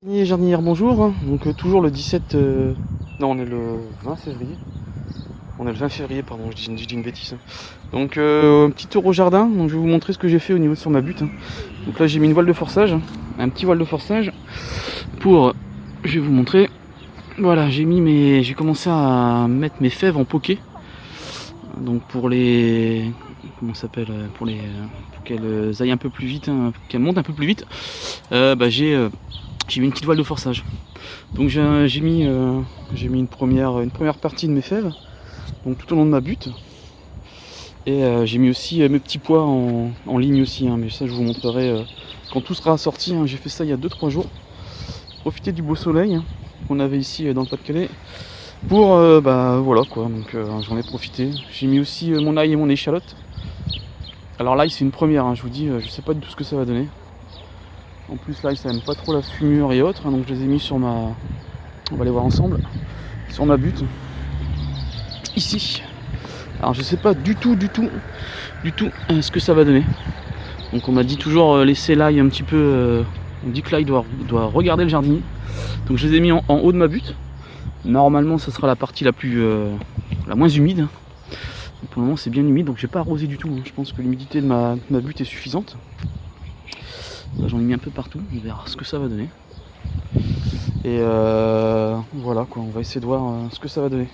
Jardinière, bonjour. Donc toujours le 17... Non, on est le 20 février. On est le 20 février, pardon, je dis une bêtise. Donc un petit tour au jardin. Donc je vais vous montrer ce que j'ai fait au niveau sur ma butte. Donc là j'ai mis une voile de forçage, un petit voile de forçage pour... Je vais vous montrer. Voilà, j'ai commencé à mettre mes fèves en poké. Donc pour les... Comment ça s'appelle, pour qu'elles aillent un peu plus vite, qu'elles montent un peu plus vite. J'ai mis une petite voile de forçage. Donc j'ai mis une première partie de mes fèves, donc tout au long de ma butte. Et j'ai mis aussi mes petits pois en ligne aussi, mais ça je vous montrerai quand tout sera sorti. J'ai fait ça il y a 2-3 jours. Profiter du beau soleil qu'on avait ici dans le Pas-de-Calais. Pour voilà quoi, donc j'en ai profité. J'ai mis aussi mon ail et mon échalote. Alors l'ail c'est une première, je vous dis, je sais pas du tout ce que ça va donner. En plus là ça aime pas trop la fumure et autres, donc je les ai mis sur ma... On va aller voir ensemble. Sur ma butte. Ici. Alors je sais pas du tout ce que ça va donner. Donc on m'a dit toujours laisser l'ail un petit peu... on dit que l'ail doit regarder le jardinier. Donc je les ai mis en haut de ma butte. Normalement ça sera la partie la moins humide. Pour le moment c'est bien humide, donc j'ai pas arrosé du tout. Je pense que l'humidité de ma butte est suffisante. J'en ai mis un peu partout, on verra ce que ça va donner. Et voilà quoi, on va essayer de voir ce que ça va donner.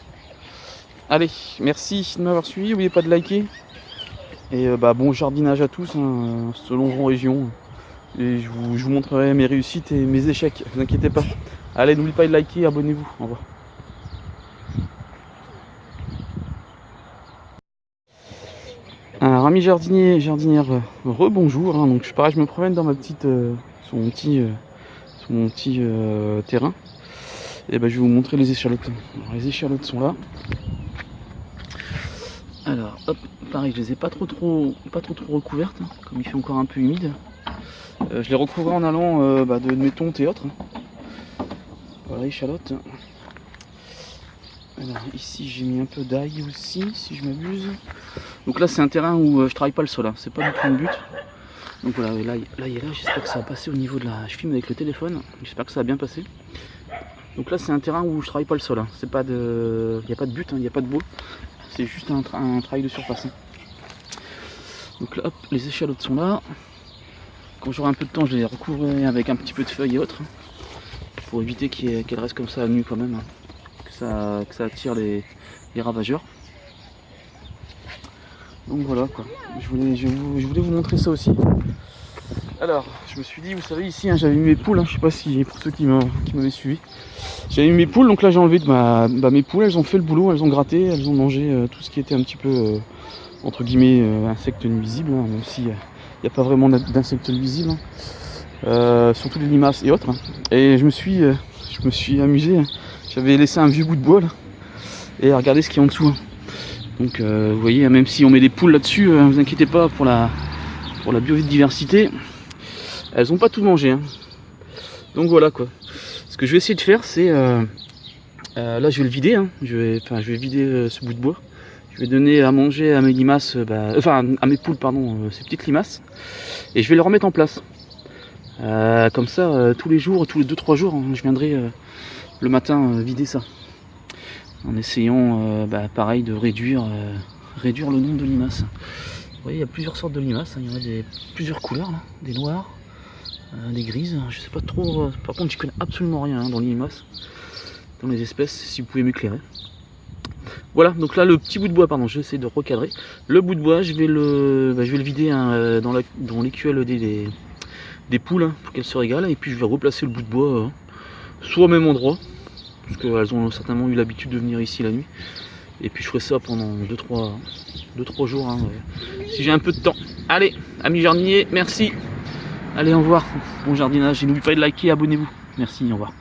Allez, merci de m'avoir suivi, n'oubliez pas de liker. Et bon jardinage à tous, selon vos régions. Et je vous montrerai mes réussites et mes échecs, ne vous inquiétez pas. Allez, n'oubliez pas de liker, abonnez-vous, au revoir. Alors, amis jardiniers et jardinières, rebonjour. Donc pareil, je me promène dans ma petite, sur mon petit terrain. Et je vais vous montrer les échalotes. Alors, les échalotes sont là. Alors, hop, pareil, je les ai pas trop recouvertes, comme il fait encore un peu humide. Je les recouvrais en allant de mes tontes et autres. Voilà, échalotes. Alors ici j'ai mis un peu d'ail aussi, si je m'abuse. Donc là c'est un terrain où je travaille pas le sol, c'est pas du tout mon but. Donc voilà, là il est là, j'espère que ça va passer au niveau de la... Je filme avec le téléphone, j'espère que ça va bien passer. Donc là c'est un terrain où je travaille pas le sol, c'est pas de... Il n'y a pas de but, il n'y a pas de bois. C'est juste un travail de surface. Donc là hop, les échalotes sont là. Quand j'aurai un peu de temps je les recouvrirai avec un petit peu de feuilles et autres. Pour éviter qu'elles restent comme ça à nu quand même. Que ça attire les ravageurs. Donc voilà quoi, je voulais vous montrer ça aussi. Alors je me suis dit, vous savez ici j'avais mis mes poules, je sais pas si pour ceux qui m'avaient suivi, j'avais mis mes poules, donc là j'ai enlevé mes poules, elles ont fait le boulot, elles ont gratté, elles ont mangé tout ce qui était un petit peu entre guillemets insectes nuisibles, même s'il n'y a pas vraiment d'insectes nuisibles, surtout des limaces et autres. Et je me suis amusé. J'avais laissé un vieux bout de bois là, et regardez ce qu'il y a en dessous. Donc vous voyez, même si on met des poules là-dessus, ne vous inquiétez pas pour la biodiversité. Elles n'ont pas tout mangé. Donc voilà quoi. Ce que je vais essayer de faire, c'est là je vais le vider. Je vais vider ce bout de bois. Je vais donner à manger à mes limaces, à mes poules pardon, ces petites limaces, et je vais les remettre en place. Comme ça, tous les jours, tous les 2-3 jours, je viendrai le matin vider ça, en essayant pareil de réduire le nombre de limaces. Vous voyez, il y a plusieurs sortes de limaces, il y en a plusieurs couleurs là, des noirs, des grises, je sais pas trop, par contre je connais absolument rien dans les limaces, dans les espèces, si vous pouvez m'éclairer. Voilà, donc là le petit bout de bois, pardon, je vais essayer de recadrer. Le bout de bois, je vais le vider dans l'écuelle des poules pour qu'elles se régalent, et puis je vais replacer le bout de bois soit au même endroit, parce qu'elles ont certainement eu l'habitude de venir ici la nuit. Et puis je ferai ça pendant 2-3 jours, si j'ai un peu de temps. Allez, amis jardiniers, merci. Allez, au revoir, bon jardinage, et n'oubliez pas de liker, abonnez-vous. Merci, au revoir.